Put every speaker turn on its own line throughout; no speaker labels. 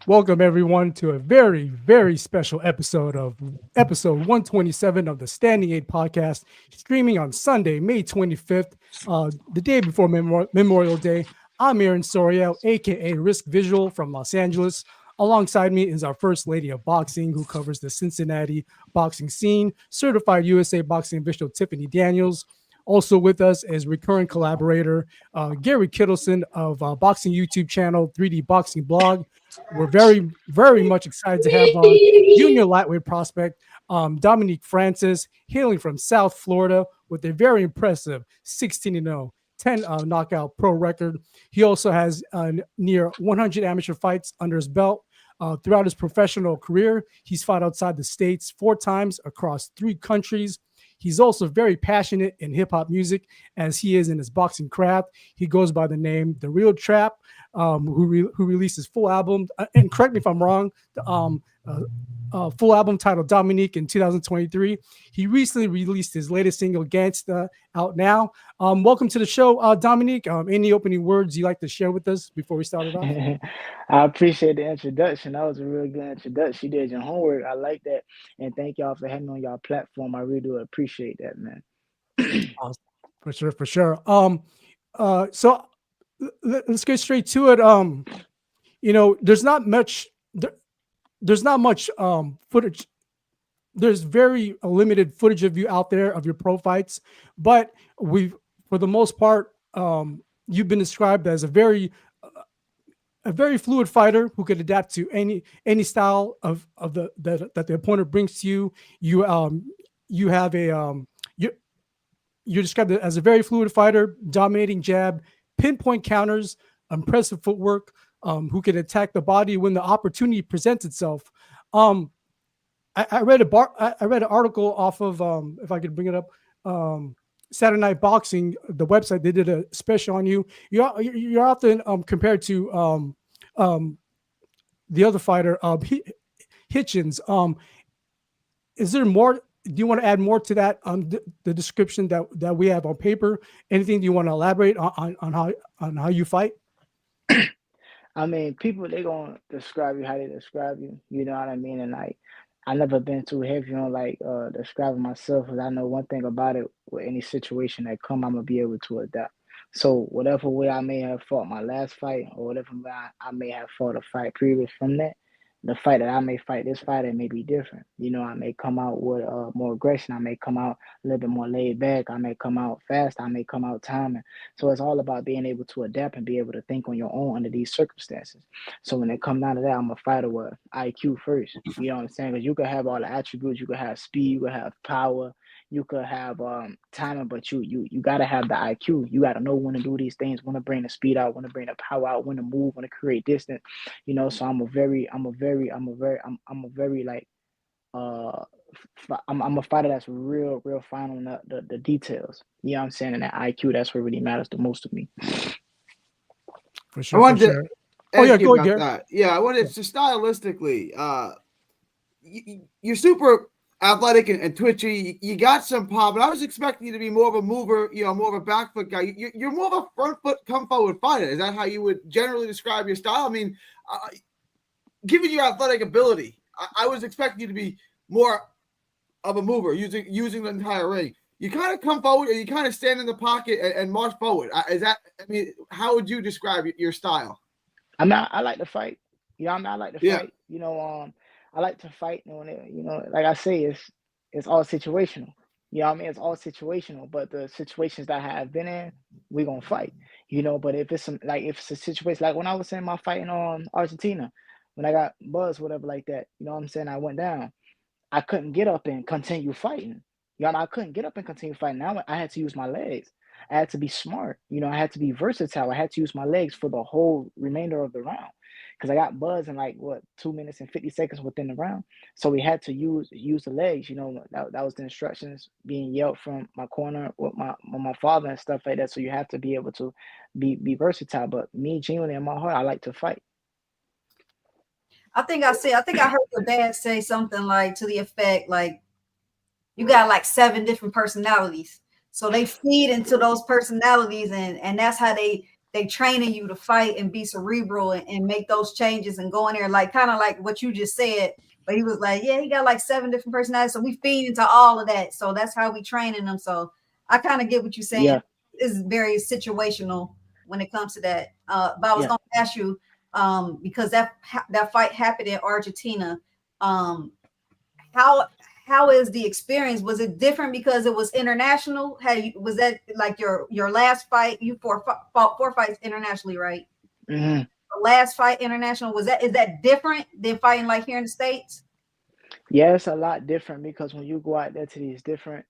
Welcome everyone to a very, very special episode 127 of the Standing 8 podcast, streaming on Sunday, May 25th, the day before Memorial Day. I'm Aaron Soriel, aka Risk Visual from Los Angeles. Alongside me is our First Lady of Boxing, who covers the Cincinnati boxing scene, certified USA boxing official Tiffany Daniels. Also with us is recurring collaborator Gary Kittleson of boxing YouTube channel 3D Boxing Blog. We're very, very much excited to have on junior lightweight prospect Dominique Francis, hailing from South Florida with a very impressive 16-0, 10 knockout pro record. He also has near 100 amateur fights under his belt. Throughout his professional career, he's fought outside the States 4 times across 3 countries. He's also very passionate in hip hop music, as he is in his boxing craft. He goes by the name The Real Trapp, who released his full album. And correct me if I'm wrong. Full album titled Dominique in 2023. He recently released his latest single, Gangsta, out now. Welcome to the show, Dominique. Any opening words you'd like to share with us before we start it off?
I appreciate the introduction. That was a real good introduction. You did your homework. I like that. And thank y'all for having me on y'all platform. I really do appreciate that, man.
Awesome. For sure, for sure. So let's get straight to it. There's not much there's not much footage. There's very limited footage of you out there of your pro fights, but for the most part, you've been described as a very fluid fighter who could adapt to any style that the opponent brings to you. You have you're described as a very fluid fighter, dominating jab, pinpoint counters, impressive footwork, who can attack the body when the opportunity presents itself. I read an article off of if I could bring it up, Saturday Night Boxing, the website. They did a special on you. You're often compared to the other fighter, Hitchens. Is there more? Do you want to add more to that? The description that we have on paper. Anything you want to elaborate on how you fight?
I mean, people they gonna describe you how they describe you. You know what I mean? And like, I never been too heavy on like describing myself, because I know one thing about it: with any situation that come, I'm gonna be able to adapt. So whatever way I may have fought my last fight, or whatever way I may have fought a fight previous from that, the fight that I may fight this fight, it may be different. You know, I may come out with more aggression. I may come out a little bit more laid back. I may come out fast. I may come out timing. So it's all about being able to adapt and be able to think on your own under these circumstances. So when it comes down to that, I'm a fighter with IQ first. You know what I'm saying? Because you could have all the attributes. You could have speed. You could have power. You could have timing, but you gotta have the IQ. You gotta know when to do these things, when to bring the speed out, when to bring the power out, when to move, when to create distance. You know, so I'm a very like uh I'm a fighter that's real fine on the details. You know what I'm saying? And that IQ, that's what really matters the most to me.
For
I
sure, for
wanted to
sure. Oh yeah,
ask you
go ahead,
about
Gary.
that. Yeah, I wanted to stylistically. You're super athletic and twitchy. You got some pop, but I was expecting you to be more of a mover. You know, more of a back foot guy. You're more of a front foot come forward fighter. Is that how you would generally describe your style? I mean, given your athletic ability, I was expecting you to be more of a mover, using the entire ring. You kind of come forward and you kind of stand in the pocket and march forward. Is that? I mean, how would you describe your style?
I mean, I like to fight. You know, I like to
Yeah.
fight. I like to fight. Like I say, it's all situational. You know what I mean? It's all situational. But the situations that I have been in, we gonna fight. You know, but if it's a situation like when I was in my fight in Argentina, when I got buzzed, whatever like that, you know what I'm saying? I went down. I couldn't get up and continue fighting. I couldn't get up and continue fighting. Now I had to use my legs. I had to be smart. I had to be versatile. I had to use my legs for the whole remainder of the round, because I got buzzed in like what 2 minutes and 50 seconds within the round. So we had to use the legs. That was the instructions being yelled from my corner with my father and stuff like that. So you have to be able to be versatile. But me, genuinely in my heart, I like to fight.
I think I heard your dad say something like to the effect like you got like 7 different personalities. So they feed into those personalities and that's how they they training you to fight and be cerebral and make those changes and go in there, like kind of like what you just said. But he was like, yeah, he got like 7 different personalities. So we feed into all of that. So that's how we training them. So I kind of get what you're saying.
Yeah,
It's very situational when it comes to that. But I was
yeah.
going to ask you, because that fight happened in Argentina. Um, how is the experience? Was it different because it was international? Was that like your last fight? You fought 4 fights internationally, right?
hmm
The last fight international, is that different than fighting like here in the States?
Yeah, it's a lot different because when you go out there to these different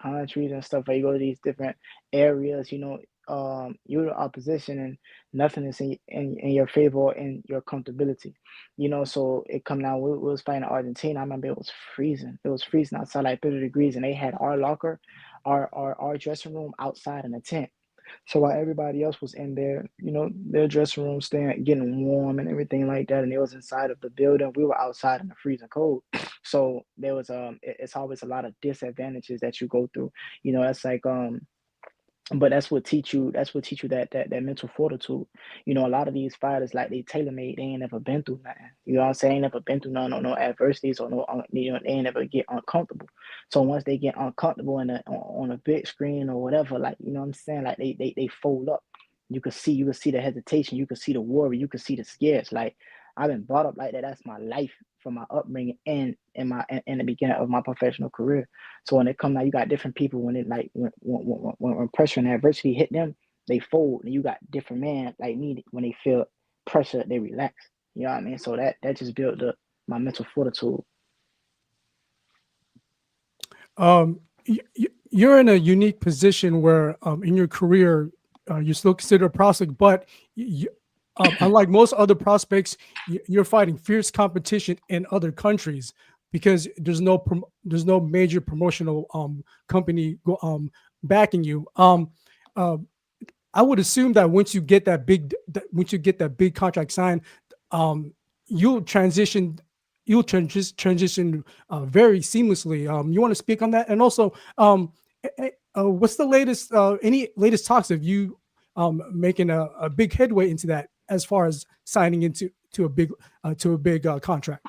countries and stuff, or you go to these different areas, you're the opposition and nothing is in your favor or in your comfortability. So it come down. We was fighting Argentina. I remember it was freezing. It was freezing outside, like 30 degrees, and they had our locker, our dressing room outside in a tent. So while everybody else was in their dressing room, staying, getting warm and everything like that, and it was inside of the building, we were outside in the freezing cold. So there was it's always a lot of disadvantages that you go through. That's like but that's what teach you that mental fortitude. A lot of these fighters, like, they tailor made, they ain't never been through nothing. You know what I'm saying? They never been through none, or no adversities, or no they ain't never get uncomfortable. So once they get uncomfortable on a big screen or whatever, like, you know what I'm saying, like, they fold up. You can see the hesitation, you can see the worry, you can see the scares. Like, I've been brought up like that. That's my life from my upbringing and in the beginning of my professional career. So when it come out, you got different people, when it like when pressure and adversity hit them, they fold. And you got different men like me, when they feel pressure, they relax. You know what I mean? So that just built up my mental fortitude.
You're in a unique position where in your career you're still considered a prospect, but unlike most other prospects, you're fighting fierce competition in other countries because there's no major promotional company backing you. Uh, I would assume that once you get that big contract signed, um, you'll transition transition very seamlessly. You want to speak on that, and also, what's the latest? Any latest talks of you making a big headway into that as far as signing into to a big contract?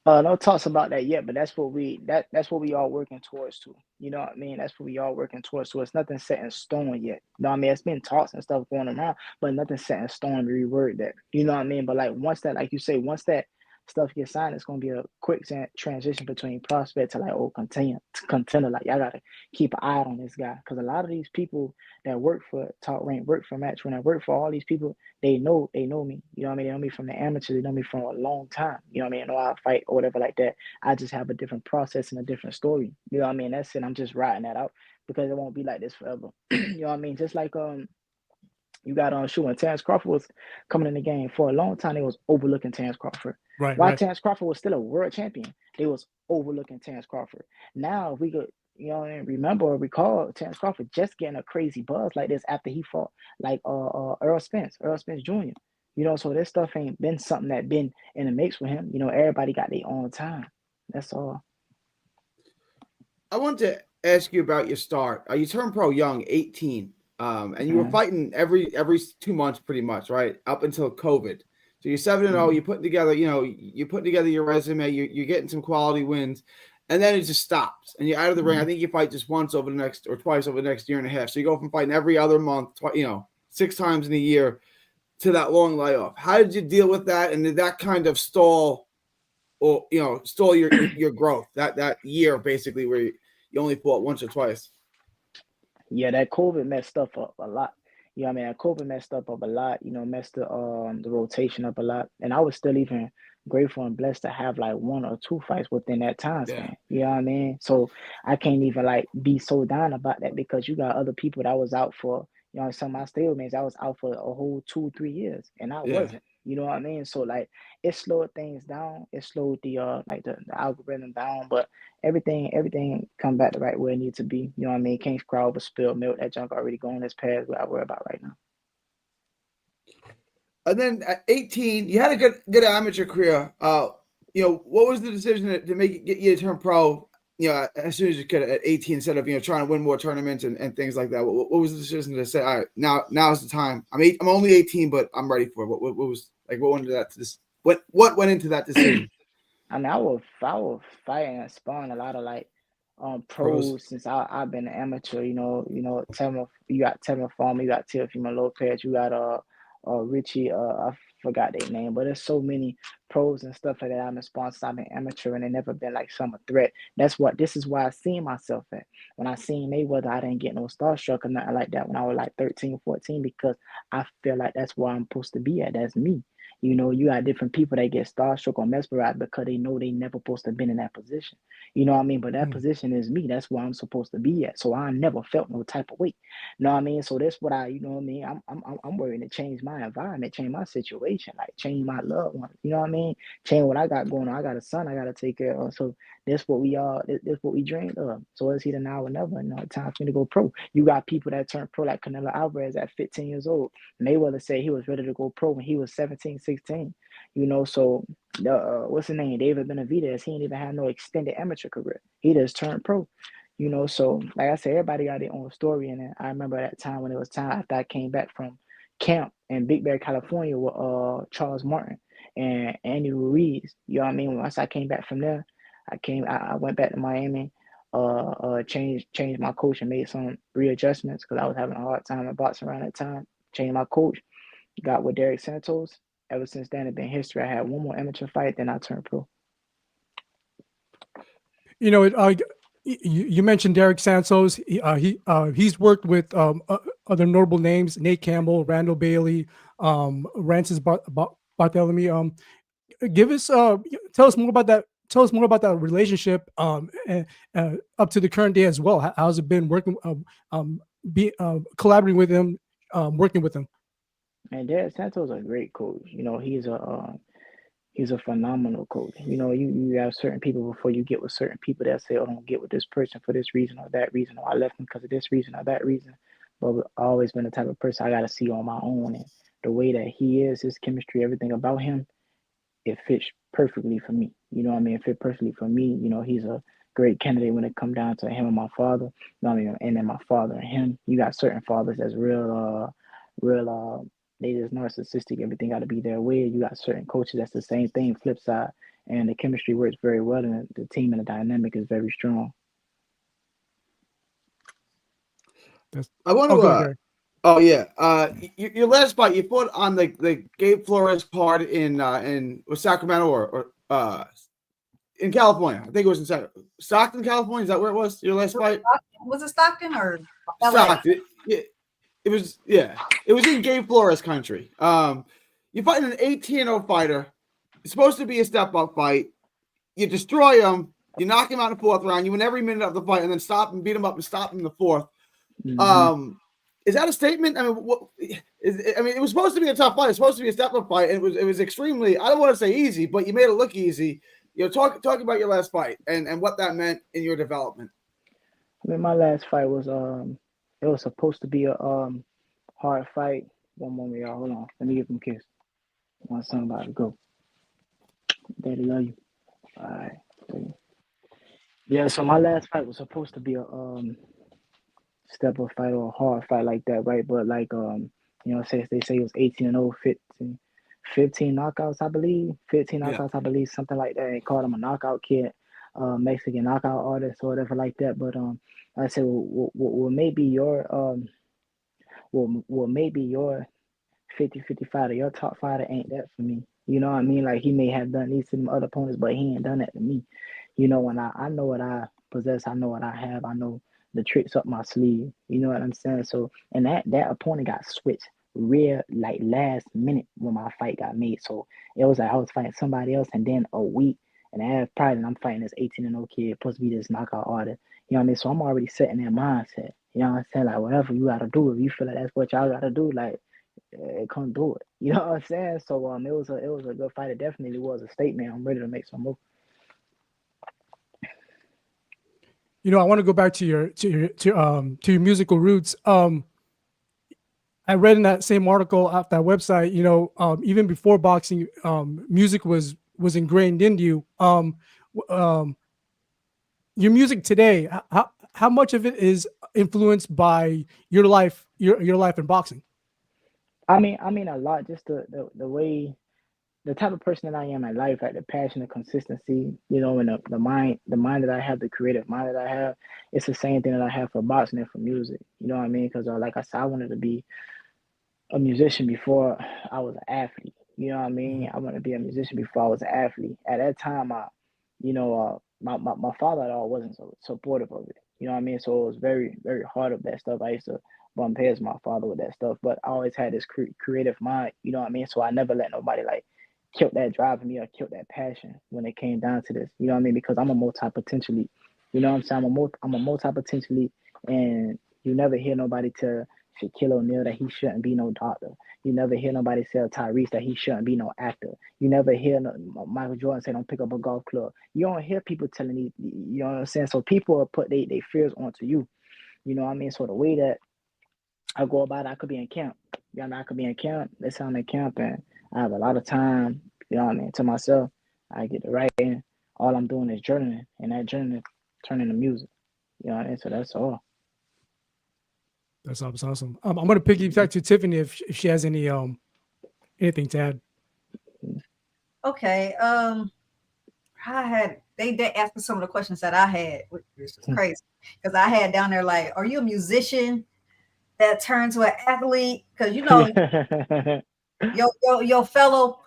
No talks about that yet, but that's what we all working towards too. You know what I mean? That's what we all working towards. So it's nothing set in stone yet. You know what I mean? It's been talks and stuff going around, but nothing set in stone to reword that. You know what I mean? But like, once that, like you say, once that stuff gets signed, it's gonna be a quick transition between prospect to like, oh, contender. Like, y'all gotta keep an eye on this guy, because a lot of these people that work for Top Rank, work for Match, when I work for all these people, they know me. You know what I mean? They know me from the amateur. They know me from a long time. You know what I mean? They know how I fight or whatever like that. I just have a different process and a different story. You know what I mean? That's it. I'm just writing that out because it won't be like this forever. You know what I mean? Just like you got shoot, when Terrence Crawford was coming in the game, for a long time they was overlooking Terrence Crawford.
Right,
While
right.
Terrence Crawford was still a world champion, they was overlooking Terrence Crawford. Now, if we could, remember or recall Terrence Crawford just getting a crazy buzz like this after he fought like Earl Spence Jr. So this stuff ain't been something that been in the mix with him. Everybody got their own time. That's all.
I want to ask you about your start. You turned pro young, 18, and you were
Mhm.
fighting every 2 months, pretty much, right, up until COVID. So you're 7-0.
Mhm.
You're putting together, you're putting together your resume. You're getting some quality wins, and then it just stops, and you're out of the ring. I
Mhm.
think you fight just once over the next, or twice over the next year and a half. So you go from fighting every other month, 6 times in a year, to that long layoff. How did you deal with that, and did that kind of stall, or stall your growth that year, basically, where you only fought once or twice?
Yeah, that COVID messed stuff up a lot. That COVID messed stuff up a lot, messed the rotation up a lot. And I was still even grateful and blessed to have like 1 or 2 fights within that time
Yeah.
span. You know what I mean? So I can't even like be so down about that, because you got other people that was out for, some of my stablemates, I was out for a whole 2, 3 years and I
Yeah.
wasn't. You know what I mean? So like, it slowed things down. It slowed the the algorithm down, but everything come back the right way it needs to be. You know what I mean? King's crowd was spilled milk. That junk already going this past what I worry about right now.
And then at 18, you had a good amateur career. What was the decision to get you to turn pro? as soon as you could at 18, instead of trying to win more tournaments and things like that? What was the decision to say, all right, now's the time? I'm only 18, but I'm ready for it. What was like? What went into that? What went into that decision?
I mean, I was fighting and spawn a lot of like pros since I've been an amateur. Tevin, you got Tevin Farmer, you got Teofimo Lopez, you got Richie, I forgot their name, but there's so many pros and stuff like that. I've been spawned since I've been amateur, and they never been like some threat. This is why I seen myself at. When I seen Mayweather, I didn't get no starstruck or nothing like that when I was like 13, 14, because I feel like that's where I'm supposed to be at. That's me. You got different people that get starstruck or mesmerized because they know they never supposed to have been in that position. You know what I mean? But that position is me. That's where I'm supposed to be at. So I never felt no type of weight. You know what I mean? So that's what you know what I mean? I'm worrying to change my environment, change my situation, like change my loved ones. You know what I mean? Change what I got going on. I got a son I gotta take care of. So that's what we all. That's what we dreamed of. So it's either now or never. It's time for me to go pro. You got people that turn pro like Canelo Alvarez at 15 years old. Mayweather said he was ready to go pro when he was 17, 16. So what's his name? David Benavidez. He ain't even had no extended amateur career. He just turned pro. So like I said, everybody got their own story. And I remember that time when it was time after I came back from camp in Big Bear, California with Charles Martin and Andy Ruiz. You know what I mean? Once I came back from there, I went back to Miami, changed my coach and made some readjustments because I was having a hard time in boxing around that time. Changed my coach, got with Derek Santos. Ever since then, it's been history. I had one more amateur fight, then I turned pro.
You mentioned Derek Santos. He's worked with other notable names: Nate Campbell, Randall Bailey, Rancis Barthélemy. Tell us more about that. Tell us more about that relationship and, up to the current day as well. How's it been working, collaborating with him, working with him?
And Derek Santos is a great coach. He's a phenomenal coach. You have certain people before you get with certain people that say, "Oh, don't get with this person for this reason or that reason," or "I left him because of this reason or that reason." But I've always been the type of person I got to see on my own, and the way that he is, his chemistry, everything about him, it fits perfectly for me. You know what I mean? It fit perfectly for me. He's a great candidate when it come down to him and my father. You know what I mean? And then my father and him. You got certain fathers that's real, they just narcissistic. Everything got to be their way. You got certain coaches that's the same thing, flip side. And the chemistry works very well, and the team and the dynamic is very strong.
I want to. Your last fight, you fought on the Gabe Flores card in Sacramento or in California. I think it was in Stockton, California. Is that where it was? Your last fight?
Was it Stockton or
Stockton? It was in Gabe Flores country. You're fighting an 18-0 fighter. It's supposed to be a step-up fight. You destroy him. You knock him out in the fourth round. You win every minute of the fight, and then stop and beat him up and stop him in the fourth. Mm-hmm. Is that a statement? I mean, it was supposed to be a tough fight. It's supposed to be a step-up fight. It was extremely. I don't want to say easy, but you made it look easy. Talk about your last fight and what that meant in your development.
I mean, my last fight was it was supposed to be a hard fight. One moment, y'all. Hold on. Let me give him a kiss. My son about to go. Daddy love you. All right. Yeah, so my last fight was supposed to be a step-up fight or a hard fight like that, right? But like say they say it was 18-0, 15 knockouts, I believe. 15 knockouts, I believe, something like that. They called him a knockout kid, Mexican knockout artist or whatever like that. But I said, well, maybe your 50-50 fighter, your top fighter ain't that for me. You know what I mean? Like, he may have done these to them other opponents, but he ain't done that to me. And I know what I possess. I know what I have. I know the tricks up my sleeve. You know what I'm saying? So, and that opponent got switched real, like, last minute when my fight got made. So it was like I was fighting somebody else, and then a week and a half prior, and I'm fighting this 18-0 kid, supposed to be this knockout artist. You know what I mean? So I'm already setting that mindset. You know what I'm saying? Like, whatever you gotta do, if you feel like that's what y'all gotta do, like, come do it. You know what I'm saying? So it was a good fight. It definitely was a statement. I'm ready to make some move.
I want to go back to your musical roots. I read in that same article at that website, even before boxing, music was ingrained in you. your music today, how much of it is influenced by your life in boxing?
I mean a lot. Just the way, the type of person that I am in life, like the passion, the consistency, and the mind that I have, the creative mind that I have, it's the same thing that I have for boxing and for music. You know what I mean? Because like I said, I wanted to be a musician before I was an athlete. You know what I mean? I wanted to be a musician before I was an athlete. At that time, my father at all wasn't so supportive of it. You know what I mean? So it was very, very hard of that stuff. I used to bump heads with my father with that stuff, but I always had this creative mind. You know what I mean? So I never let nobody like kill that drive in me or kill that passion when it came down to this. You know what I mean? Because I'm a multi-potentially. You know what I'm saying? I'm a multi-potentially, and you never hear nobody tell Shaquille O'Neal that he shouldn't be no doctor. You never hear nobody tell Tyrese that he shouldn't be no actor. You never hear Michael Jordan say don't pick up a golf club. You don't hear people telling you know what I'm saying? So people will put they fears onto you. You know what I mean? So the way that I go about it, I could be in camp. You know what I mean? I could be in camp. Let's say I'm in camp and I have a lot of time, you know what I mean, to myself. I get to writing. All I'm doing is journaling, and that journaling turning to music. You know what I mean? So that's all.
That's awesome. I'm gonna piggyback to Tiffany if she has anything to add.
Okay. I had they asked me some of the questions that I had, which is crazy because I had down there like, are you a musician that turned to an athlete? Because your fellow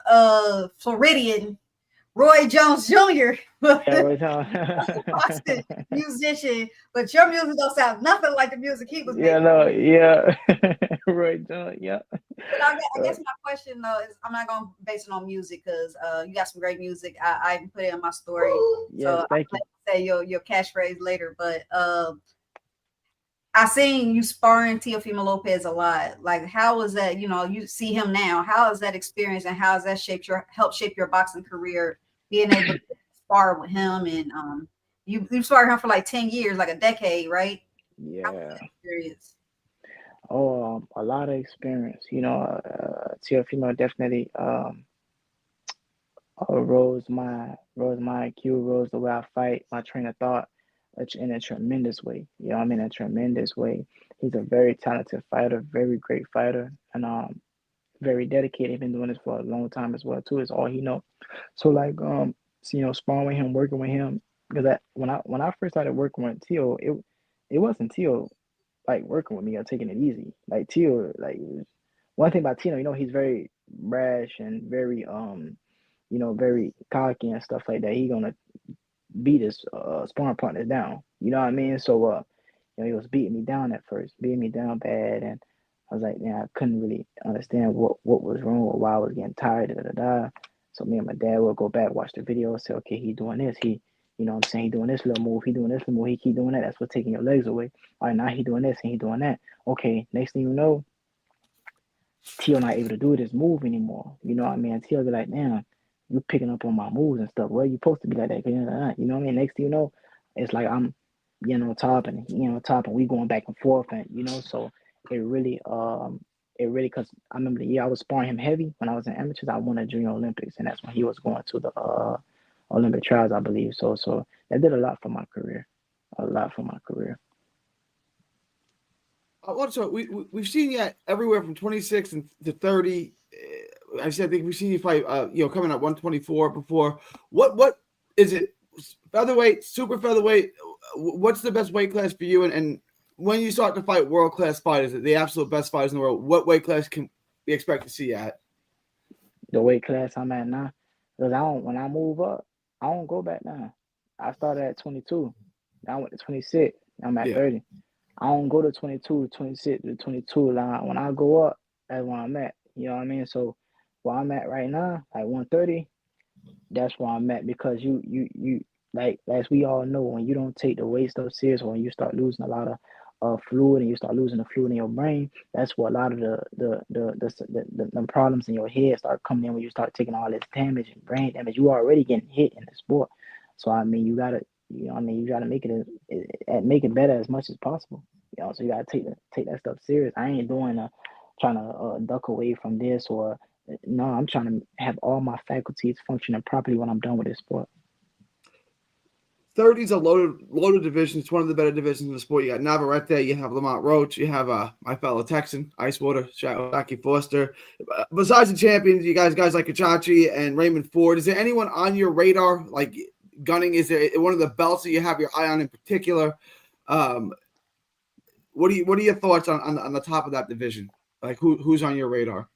Floridian Roy Jones Jr. was
Yeah,
a Boston musician, but your music don't sound nothing like the music he was
yeah,
making.
no, yeah, right, John, yeah.
But I guess my question though is I'm not gonna base it on music because you got some great music. I can put it in my story,
Yes,
so
thank
I'll
you.
say your catchphrase later. But I seen you sparring Teofimo Lopez a lot. Like, how was that? You see him now. How is that experience, and how has that helped shape your boxing career? Being able to spar with him, and you sparred him for like 10 years, like a decade, right? How was
Yeah.
that experience?
Oh, a lot of experience. Teofimo definitely rose my IQ, rose the way I fight, my train of thought, in a tremendous way. You know, what I mean, a tremendous way. He's a very talented fighter, very great fighter, and very dedicated. Been doing this for a long time as well too. Is all he know. So like sparring with him, working with him, because when I first started working with Tio, it wasn't Tio like working with me or taking it easy. Like Tio, like one thing about Tino, he's very brash and very very cocky and stuff like that. He gonna beat his sparring partners down. You know what I mean? So he was beating me down at first, beating me down bad, and I was like, man, I couldn't really understand what was wrong or why I was getting tired. Da, da, da. So me and my dad would go back, watch the video, say, okay, he doing this, what I'm saying, he doing this little move, he doing this little move, he keep doing that. That's what's taking your legs away. All right, now he doing this and he doing that. Okay, next thing you know, Tio not able to do this move anymore. You know what I mean? And Tio be like, damn, you picking up on my moves and stuff. Well, you supposed to be like that. You know what I mean? Next thing you know, it's like I'm getting on top and top and we going back and forth and so it really because I remember the year I was sparring him heavy when I was in amateurs. I won a junior Olympics and that's when he was going to the Olympic trials, I believe. So that did a lot for my career. A lot for my career.
Also, we've seen you everywhere from 26 to 30. I think we've seen you fight, coming at 124 before. What is it? Featherweight, super featherweight. What's the best weight class for you? And when you start to fight world class fighters, the absolute best fighters in the world, what weight class can we expect to see you at?
The weight class I'm at now, because when I move up, I don't go back down. I started at 22. I went to 26. I'm at
Yeah.
30. I don't go to 22, 26 to 22 line. When I go up, that's where I'm at. You know what I mean? So where I'm at right now, like 130, that's where I'm at because you like as we all know, when you don't take the weight stuff serious, or when you start losing a lot of fluid and you start losing the fluid in your brain, that's what a lot of the problems in your head start coming in when you start taking all this damage and brain damage. You already getting hit in the sport, so I mean you gotta you gotta make make it better as much as possible. So you gotta take that stuff serious. I ain't doing trying to duck away from this or no, I'm trying to have all my faculties functioning properly when I'm done with this sport.
30 is a loaded division. It's one of the better divisions in the sport. You got Navarrete, you have Lamont Roach, you have my fellow Texan, Icewater, Jackie Foster. Besides the champions, you guys like Kachachi and Raymond Ford. Is there anyone on your radar, like gunning? Is there one of the belts that you have your eye on in particular? What are your thoughts on the top of that division? Like who's on your radar?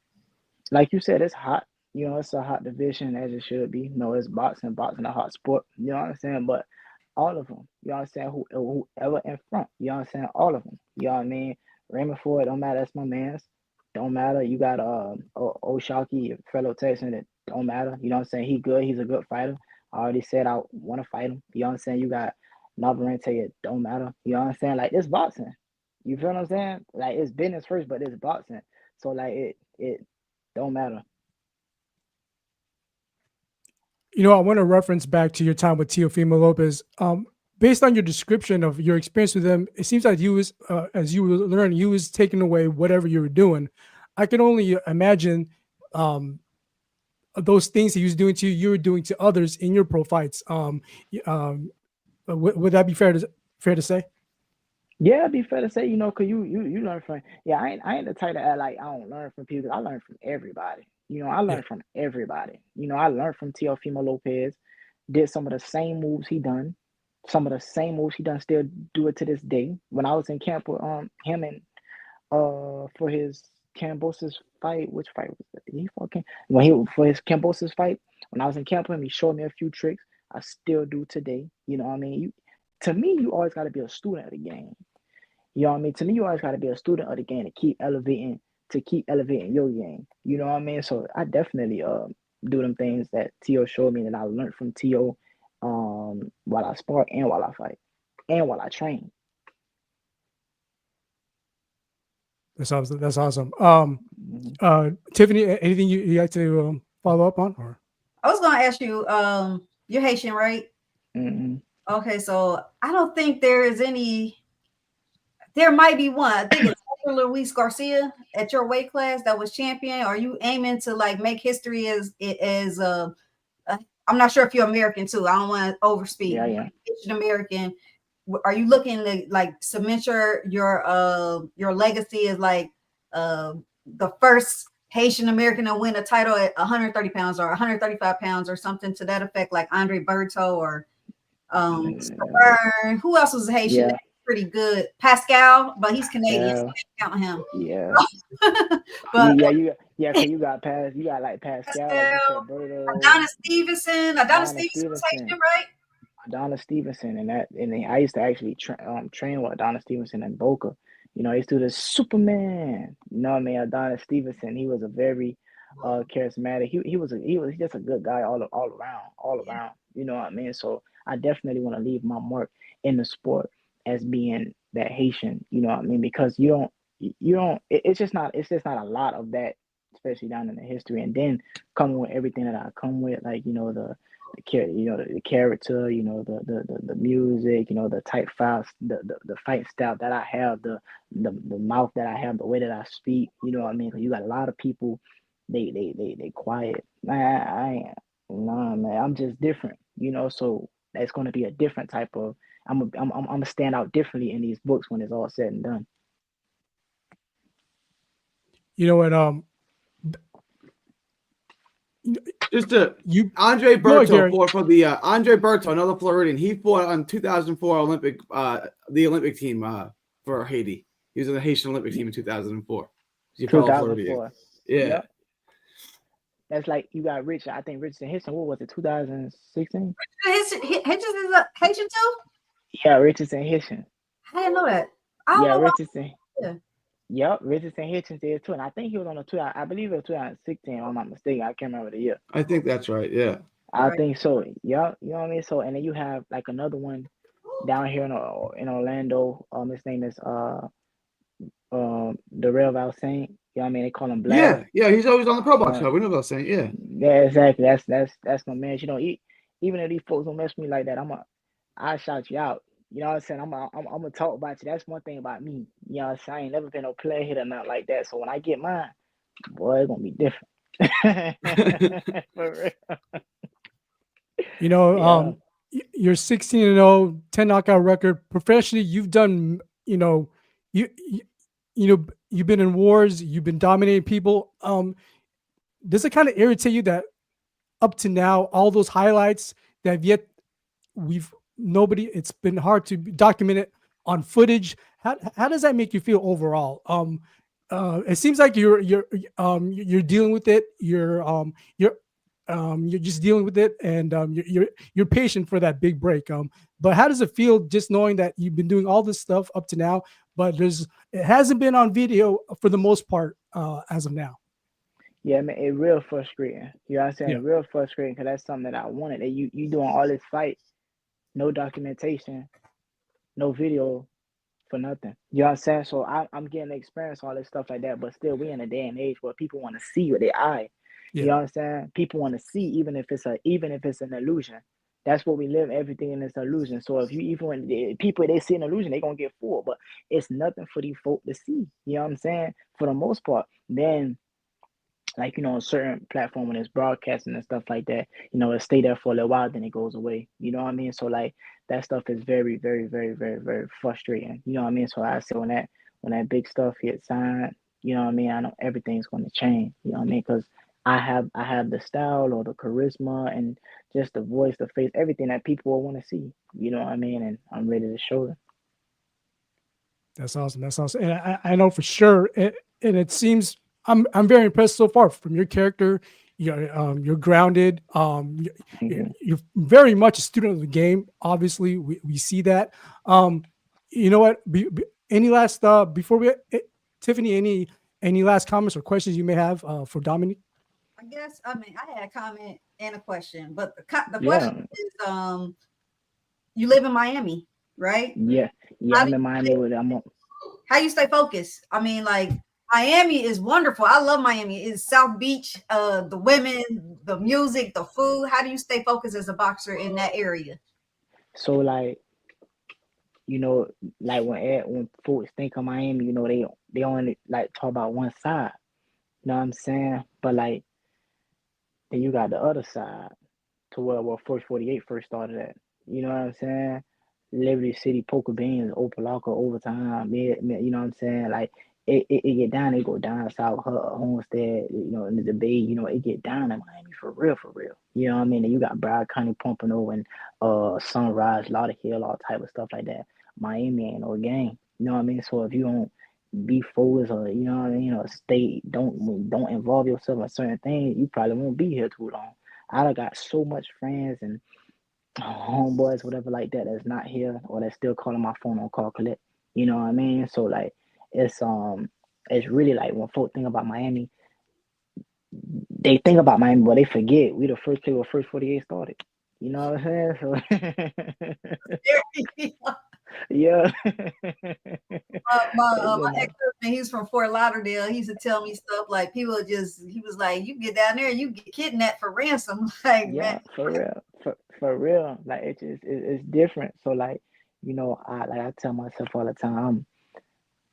Like you said, it's hot. You know, it's a hot division as it should be. You know, it's boxing a hot sport. You know what I'm saying? But all of them, you know what I'm saying? Whoever in front, you know what I'm saying? All of them. You know what I mean? Raymond Ford, don't matter. That's my man's. Don't matter. You got O'Shaquie, fellow Texan. That don't matter. You know what I'm saying? He good. He's a good fighter. I already said I want to fight him. You know what I'm saying? You got Navarrete. It don't matter. You know what I'm saying? Like it's boxing. You feel what I'm saying? Like it's business first, but it's boxing. So like it don't matter.
You know, I want to reference back to your time with Teofimo Lopez. Based on your description of your experience with him, it seems like you was, as you were learning, you was taking away whatever you were doing. I can only imagine those things he was doing to you, you were doing to others in your pro fights. Would that be fair to say?
Yeah, it'd be fair to say, you know, cause you learn from. Yeah, I ain't the type to act like I don't learn from people. I learn from everybody. You know, I learn from everybody. You know, I learned from Teofimo Lopez. Did some of the same moves he done. Some of the same moves he done. Still do it to this day. When I was in camp with him and for his Cambosis fight, which fight was that? Did he fucking for his Cambosis fight? When I was in camp with him, he showed me a few tricks. I still do today. You know what I mean? To me, you always got to be a student of the game. You know what I mean? To me, you always got to be a student of the game to keep elevating your game. You know what I mean? So I definitely do them things that Tio showed me that I learned from Tio while I spar and while I fight and while I train.
That's awesome. Tiffany, anything you like to follow up on? Or
I was going to ask you, you're Haitian, right?
Mm-hmm.
Okay, so I don't think there is any. There might be one. I think it's Luis Garcia at your weight class that was champion. Are you aiming to like make history as I'm not sure if you're American too. I don't want to overspeak.
Yeah.
Asian American. Are you looking to like cement your legacy as like the first Haitian American to win a title at 130 pounds or 135 pounds or something to that effect, like Andre Berto or Byrne? Who else was Haitian?
Yeah.
Pretty good. Pascal, but he's Canadian. So count him.
Yeah.
But
cause you got like Pascal, like you said, Berto,
Adonis Stevenson was Haitian, right?
Adonis Stevenson, and I used to actually train with Adonis Stevenson in Boca. You know, I used to do the Superman. You know what I mean? Adonis Stevenson, he was a very charismatic. He was just a good guy all around. You know what I mean? So I definitely want to leave my mark in the sport as being that Haitian. You know what I mean? Because it's just not a lot of that, especially down in the history. And then coming with everything that I come with, like the character, the music, the type files, the fight style that I have, the mouth that I have, the way that I speak, you know what I mean? You got a lot of people, they quiet. Man, I'm just different, so that's going to be a different type of, I'm gonna stand out differently in these books when it's all said and done.
You know what,
Andre Berto for the Andre Berto, another Floridian. He fought on 2004 Olympic the Olympic team for Haiti. He was on the Haitian Olympic team in 2004.
2004.
Yeah.
Yep. That's like you got Rich. I think Richardson Hitchens. What was it? 2016.
Hitchens is a Haitian too.
Yeah, Richardson Hitchens.
I didn't know that.
Richardson. Yeah. Yep, Richardson Hitchens is too, and I think he was on I believe it was 2016. If I'm not mistaken, I can't remember the year.
I think that's right. Yeah,
I think so. Yep, you know what I mean. So, and then you have like another one down here in Orlando. His name is the Real Valsaint. You know what I mean? They call him Black.
Yeah. He's always on the Pro Box show. We know Valsaint. Yeah.
Yeah, exactly. That's my man. Even if these folks don't mess with me like that, I shout you out. You know what I'm saying? I'm gonna talk about you. That's one thing about me. You know what I'm saying? I ain't never been no player hit or nothing like that. So when I get mine, boy, it's gonna be different. For real.
you're 16-0, 10 knockout record. Professionally, you've done, you you've been in wars, you've been dominating people. Does it kind of irritate you that up to now, all those highlights that have yet it's been hard to document it on footage. How does that make you feel overall? It seems like you're dealing with it. You're just dealing with it, and you're patient for that big break. But how does it feel just knowing that you've been doing all this stuff up to now, but it hasn't been on video for the most part as of now?
Yeah, man, it real frustrating. You know what I'm saying?
Yeah,
Real frustrating because that's something that I wanted. That you doing all this fight, no documentation, no video for nothing. You know what I'm saying? So I'm getting to experience all this stuff like that, but still we in a day and age where people want to see with their eye. You
yeah,
know what I'm saying? People want to see even if it's an illusion. That's what we live. Everything in this illusion. So if you even when people they see an illusion, they gonna get fooled. But it's nothing for these folk to see. You know what I'm saying? For the most part. Then like a certain platform when it's broadcasting and stuff like that, it stay there for a little while, then it goes away. You know what I mean? So like that stuff is very, very, very, very, very frustrating. You know what I mean? So I say when that big stuff gets signed, you know what I mean? I know everything's going to change. You know what I mean? Because I have the style or the charisma and just the voice, the face, everything that people will want to see. You know what I mean? And I'm ready to show them.
that's awesome. That's awesome. And I know for sure, and it seems I'm very impressed so far from your character. You're grounded. You're very much a student of the game. Obviously, we see that. You know what? Any last before we Tiffany? Any last comments or questions you may have for Dominique?
I guess I had a comment and a question, but the
Yeah,
question is, you live in Miami, right?
yeah, yeah.
How
I'm
do
in Miami with I'm on,
how you stay focused? I mean, like Miami is wonderful. I love Miami. It's South Beach, the women, the music, the food. How do you stay focused as a boxer in that area?
so like you know, like when folks think of Miami, they only like talk about one side. You know what I'm saying? But like then you got the other side to where First 48 first started at. You know what I'm saying? Liberty City, Poker Beans, Opalaka, Overtime, you know what I'm saying? Like it get down, it go down south, Homestead, in the Bay, it get down in Miami for real, for real. You know what I mean? And you got Broward County, Pompano, and Sunrise, Lauderhill, all type of stuff like that. Miami ain't no game. You know what I mean? So if you don't be focused or you know what I mean, stay don't involve yourself in certain things, you probably won't be here too long. I done got so much friends and homeboys, whatever like that, that's not here or that's still calling my phone on call collect. You know what I mean? So like it's it's really like when folk think about Miami, they think about Miami, but they forget we the first place where First 48 started. You know what I'm saying? So yeah.
My
You know.
ex-husband, he's from Fort Lauderdale. He used to tell me stuff like he was like, you get down there, you get kidnapped for ransom. Like, man,
Yeah, for real, for real. Like it's different. So like, I tell myself all the time,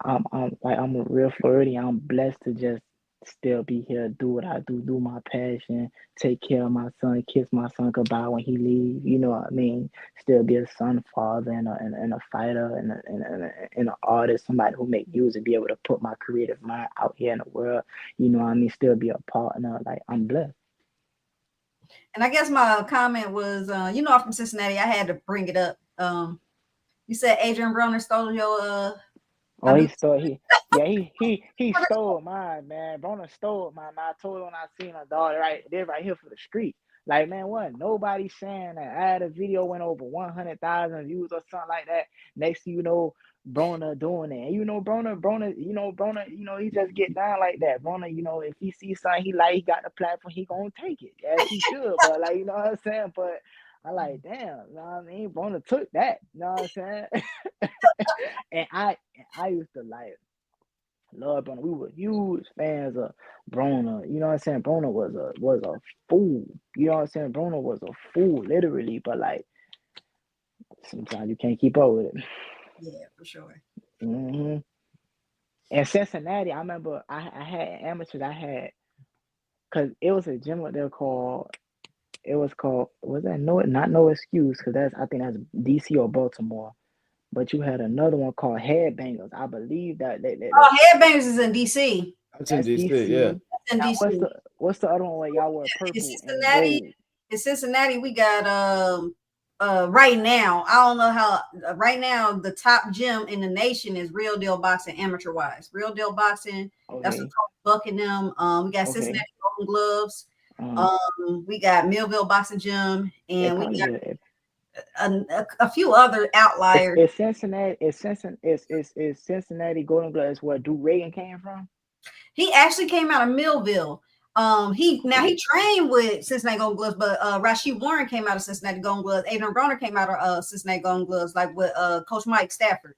I'm a real Floridian. I'm blessed to just still be here, do what I do my passion, take care of my son, kiss my son goodbye when he leave. You know what I mean? Still be a son, father, and a fighter, and an artist, somebody who make music, be able to put my creative mind out here in the world. You know what I mean? Still be a partner. Like I'm blessed.
and I guess my comment was, I'm from Cincinnati. I had to bring it up. You said Adrian Broner stole your
Oh,
I do.
he stole mine, man. Bona stole mine. I told him when I seen her daughter they're right here for the street. Like, man, what? Nobody saying that. I had a video went over 100,000 views or something like that. Next thing you know, Brona doing it. And Brona, he just get down like that. Brona, if he sees something he got the platform, he gonna take it. As he should. But like, you know what I'm saying? But I like, damn, you know what I mean? Brona took that. You know what I'm saying? And I used to like love Broner. We were huge fans of Broner. You know what I'm saying? Broner was a fool. You know what I'm saying? Broner was a fool, literally. But like sometimes you can't keep up with it.
Yeah, for sure.
hmm In Cincinnati, I remember I had amateurs. Because it was a gym up there called It was called, was that not No Excuse, because I think that's DC or Baltimore. But you had another one called Headbangers. I believe
Oh, Headbangers is in DC.
That's in
that's
DC. Yeah.
DC.
That's in
Now
DC.
what's the other one where y'all wear
In
purple and
Cincinnati,
gold?
we got right now. I don't know how right now the top gym in the nation is Real Deal Boxing amateur wise. Real Deal Boxing. That's what
Okay,
Tony Buck and them. We got
okay.
Cincinnati Golden Gloves.
Uh,
We got Millville Boxing Gym,
it
and we
probably
got
is.
a few other outliers.
It's Cincinnati. It's Cincinnati Golden Gloves where Duke Reagan came from.
He actually came out of Millville. He trained with Cincinnati Golden Gloves, but Rashid Warren came out of Cincinnati Golden Gloves. Adrian Broner came out of Cincinnati Golden Gloves, like with Coach Mike Stafford.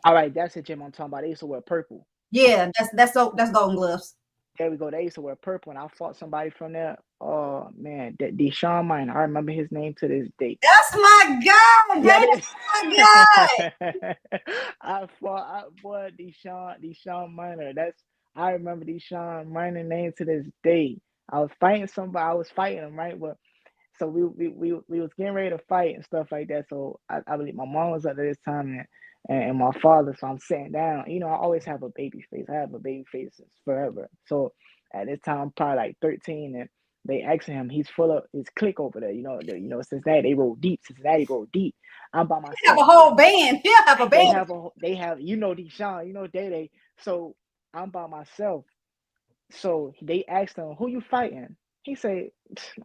All right, that's the gym I'm talking about. They used to wear purple.
Yeah, that's Golden Gloves.
There we go. They used to wear purple, and I fought somebody from there. Oh man, that Deshaun Miner. I remember his name to this day.
That's my guy.
Yeah,
That's my guy.
I fought Deshaun Miner. I remember Deshaun Miner name to this day. I was fighting somebody. I was fighting him, right? But so we was getting ready to fight and stuff like that. So I believe my mom was up at this time and my father. So I'm sitting down. You know, I always have a baby face. I have a baby face since forever. So at this time, I'm probably like 13, and they asking him, he's full of his clique over there. Cincinnati, they roll deep. Cincinnati roll deep. I'm by myself.
Have a whole band. He'll have a band.
They have Deshaun, Day. So I'm by myself. So they asked him, who you fighting? He said,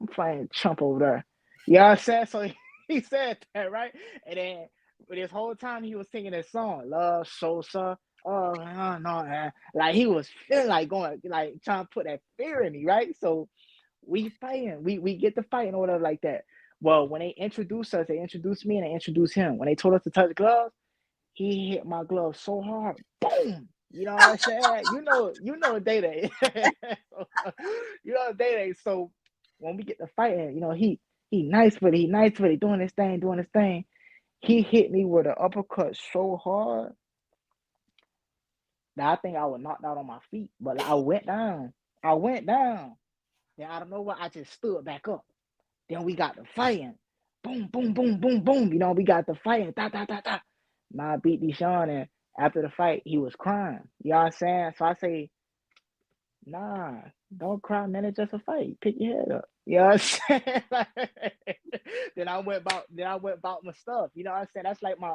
I'm fighting Chump over there. You know what I'm saying? So he said that, right? And then this whole time he was singing that song, Love Sosa. Oh no, man. Like he was feeling like going, like trying to put that fear in me, right? So we fighting, we get to fighting or whatever like that. Well, when they introduced us, they introduced me and they introduced him. When they told us to touch gloves, he hit my glove so hard, boom. You know what I'm saying? You know Day. Day. So when we get to fighting, he nice with it, doing his thing. He hit me with an uppercut so hard that I think I was knocked out on my feet. But I went down. Then out of nowhere, I just stood back up. Then we got the fighting. Boom, boom, boom, boom, boom. We got the fighting. Da, da, da, da. Now I beat Deshaun, and after the fight, he was crying. You know what I'm saying? So I say, nah, don't cry, man. It's just a fight. Pick your head up. You know what I'm saying? Then I went about my stuff. You know what I'm saying? That's like my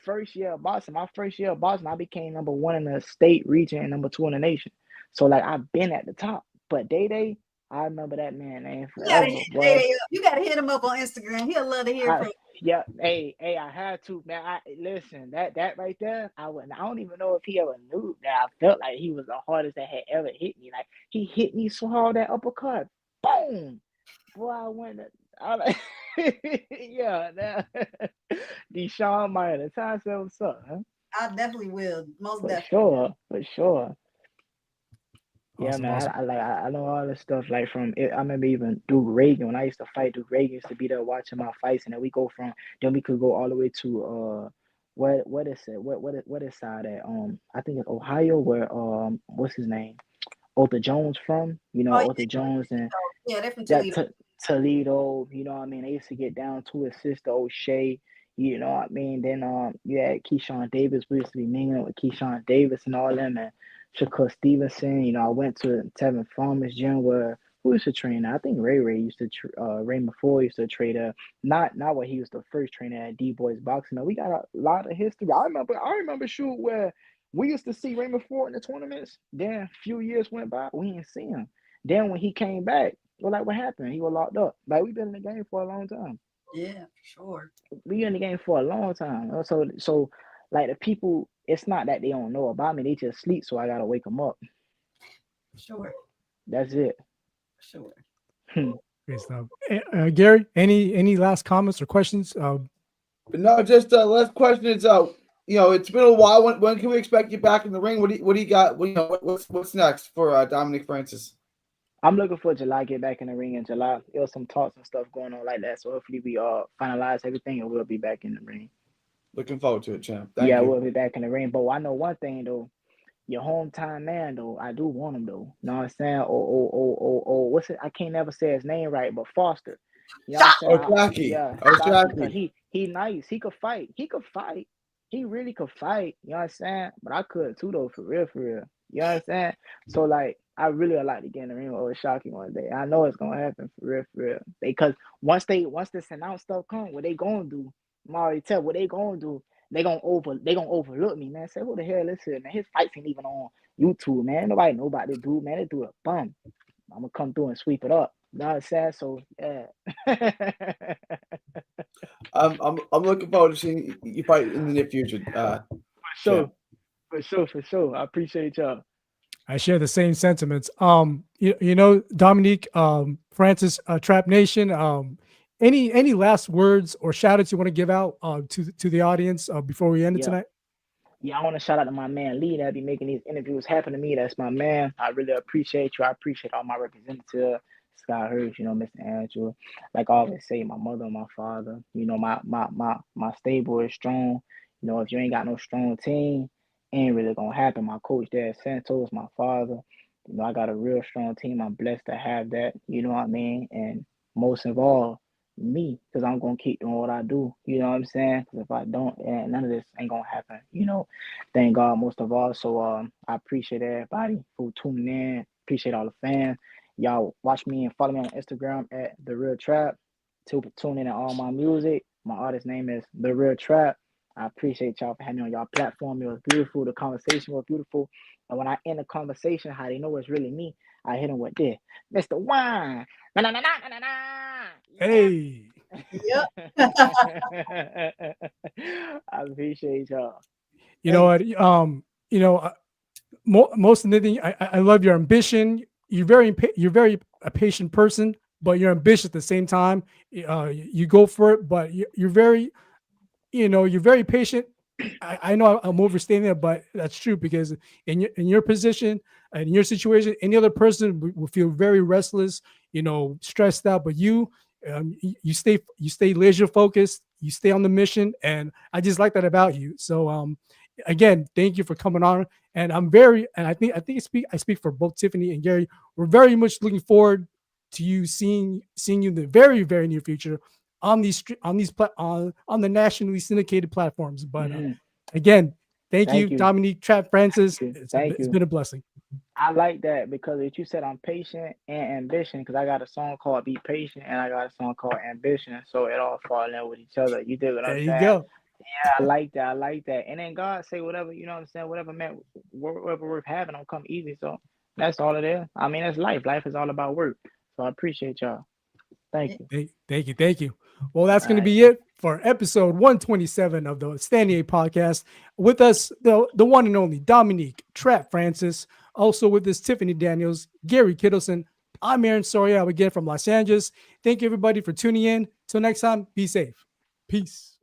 first year of boxing. My first year of boxing, I became number 1 in the state, region, and number 2 in the nation. So like I've been at the top. But Day, I remember that man forever.
You gotta hit him up on Instagram. He'll love to hear from you.
Yeah, hey, I had to, man. Listen, that right there, I don't even know if he ever knew that I felt like he was the hardest that had ever hit me. Like he hit me so hard, that uppercut, boom, boy, I went. Yeah, Deshaun Miner. Time said what's up, huh?
I definitely will. Most definitely.
For sure. Yeah,
Awesome,
man.
awesome.
I know all this stuff. Like from it, I remember even Duke Reagan when I used to fight. Duke Reagan used to be there watching my fights, and then we could go all the way to what is it? What is side at? I think it's Ohio, where what's his name? Otha Jones from? Otha Jones and
yeah, they're from Toledo.
Toledo. You know what I mean? They used to get down to his sister O'Shea. You know what I mean? Then you had Keyshawn Davis. We used to be mingling with Keyshawn Davis and all them, and Shakur Stevenson. I went to Tevin Farmer's gym where who used to train there? I think Ray used to Ray McFoy used to train there. Not where he was the first trainer at D Boys Boxing. Now we got a lot of history. I remember shoot where we used to see Ray McFoy in the tournaments. Then a few years went by, we didn't see him. Then when he came back, we're like, what happened? He was locked up. Like we've been in the game for a long time.
Yeah, sure.
We in the game for a long time. So like the people, it's not that they don't know about me. They just sleep, so I gotta wake them up.
Sure.
That's it.
Sure.
Great stuff. Gary, any last comments or questions?
No, just last question is it's been a while. When can we expect you back in the ring? What do you got? What's next for Dominique Francis?
I'm looking for July. Get back in the ring in July. There's some talks and stuff going on like that. So hopefully we finalize everything and we'll be back in the ring.
Looking forward to it, champ. Thank you.
We'll be back in the ring. But I know one thing though, your hometown man though, I do want him though. You know what I'm saying? What's it? I can't never say his name right, but Foster. You know what I'm saying?
Oh, Jackie.
Yeah,
Oh,
Shocky, because
Jackie.
he nice. He could fight. He could fight. He really could fight. You know what I'm saying? But I could too though, for real, for real. You know what I'm saying? So like, I really would like to get in the ring with Shocky one day. I know it's gonna happen for real, for real. Because once this announced stuff come, what they gonna do? I'm already tell what they gonna do. They gonna overlook me, man. Say who the hell is it, man? His fights ain't even on YouTube, man. Nobody know about this dude, man. They do a bum. I'm gonna come through and sweep it up. You know what I'm saying? So yeah.
I'm looking forward to seeing you fight in the near future.
For sure. I appreciate y'all.
I share the same sentiments. You know, Dominique, Francis, Trapp Nation. Any last words or shout outs you want to give out to the audience before we end it
Yeah.
tonight?
Yeah, I want to shout out to my man Lee that be making these interviews happen to me. That's my man. I really appreciate you. I appreciate all my representatives, Scott Hurst, you know, Mr. Andrew. Like I always say, my mother, my father. You know, my stable is strong. You know, if you ain't got no strong team, ain't really gonna happen. My coach there, Santos, my father. You know, I got a real strong team. I'm blessed to have that. You know what I mean? And most of all, me, because I'm gonna keep doing what I do. You know what I'm saying? Because if I don't, none of this ain't gonna happen. You know, thank God most of all. So I appreciate everybody for tuning in. Appreciate all the fans. Y'all watch me and follow me on Instagram at The Real Trapp. To tune in to all my music. My artist name is The Real Trapp. I appreciate y'all for having me on y'all platform. It was beautiful. The conversation was beautiful. And when I end the conversation, how they know it's really me, I hit them with this. Mr. Wine. Na, na, na, na, na, na, na.
Hey,
Yep.
I appreciate y'all.
you know what? You know, most of anything, I love your ambition. You're very a patient person, but you're ambitious at the same time. You go for it, but you're very, you're very patient. I know I'm overstating it, but that's true because in your position and in your situation, any other person will feel very restless, stressed out. But you stay laser focused, you stay on the mission, and I just like that about you. So again, thank you for coming on. And I think I speak for both Tiffany and Gary. We're very much looking forward to you seeing you in the very very near future on on the nationally syndicated platforms. But again, thank you,
Thank you.
Dominique, Trapp, Francis.
Thank
It's
you.
been a blessing.
I like that because if you said I'm patient and ambition, because I got a song called Be Patient and I got a song called Ambition. So it all fall in with each other. You dig what
There
I'm
you
saying?
go.
Yeah, I like that. I like that. And then God say whatever, you know what I'm saying? Whatever man, whatever worth having don't come easy. So that's all it is. I mean, it's life. Life is all about work. So I appreciate y'all. Thank you.
Thank you. Well, that's going to
All
be it for episode 127 of the Standing 8 podcast. With us, the one and only Dominique, Trapp Francis. Also with us, Tiffany Daniels, Gary Kittleson. I'm Aaron Soria again from Los Angeles. Thank you, everybody, for tuning in. Till next time, be safe. Peace.